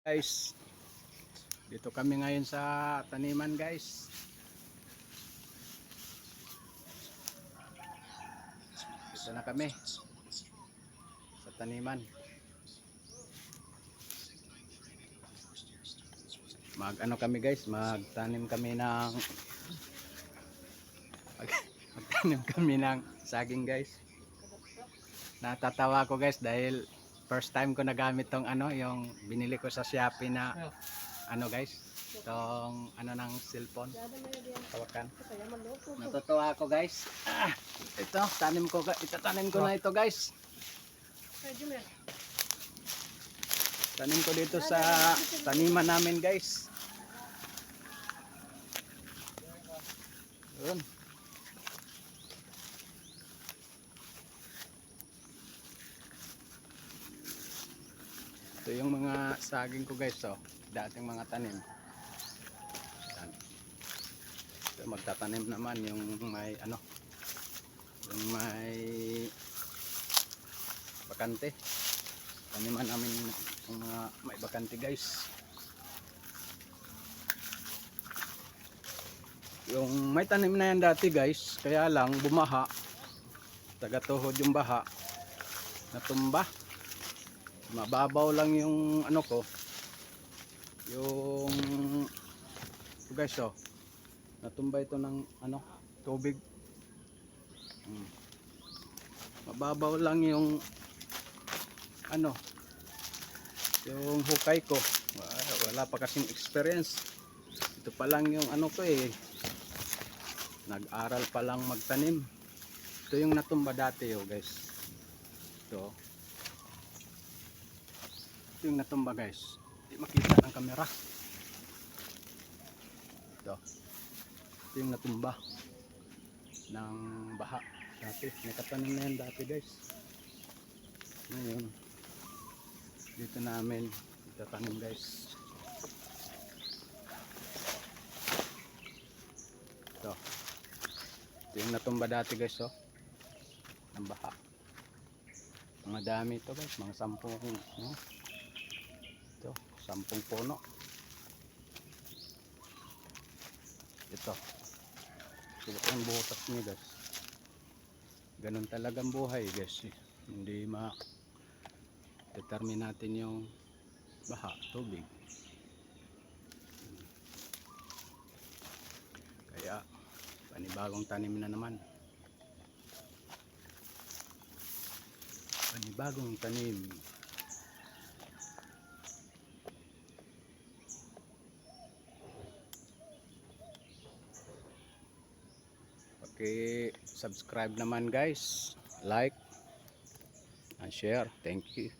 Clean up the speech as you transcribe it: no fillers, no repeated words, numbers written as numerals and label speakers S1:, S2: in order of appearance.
S1: Guys, dito kami ngayon sa taniman guys. Dito na kami sa taniman. Mag-ano kami guys, magtanim kami ng magtanim kami ng saging guys. Natatawa ko guys dahil first time ko nagamit tong yung binili ko sa Shopee na guys, tong ng cellphone. Tawakan. Natutuwa ako guys. Ito, tanim ko na ito guys. Tanim ko dito sa taniman namin guys. Yun. Ito yung mga saging ko guys, dating mga tanim. Ito, magtatanim naman yung may yung may bakante. Taniman namin yung mga may bakante guys. Yung may tanim na yan dati guys, kaya lang bumaha, tagatuhod yung baha, natumba. Mababaw lang yung yung guys, natumba ito ng tubig. Mababaw lang yung yung hukay ko. Wala pa kasing experience. Ito pa lang yung nag-aral pa lang magtanim. Ito yung natumba dati guys. Ito yung natumba guys. Hindi makita ng camera. Ito yung natumba ng baha dati. Nakatanim na yan dati guys. Ngayon dito namin itatanim guys. Ito yung natumba dati guys, ng baha. Mga dami ito guys, mga 10 ito, 10 puno. Ito ang butas niya guys. Ganun talagang buhay guys, hindi determine natin yung baha, tubig. Kaya panibagong tanim na naman. Panibagong tanim. Okay, subscribe naman guys, like and share. Thank you.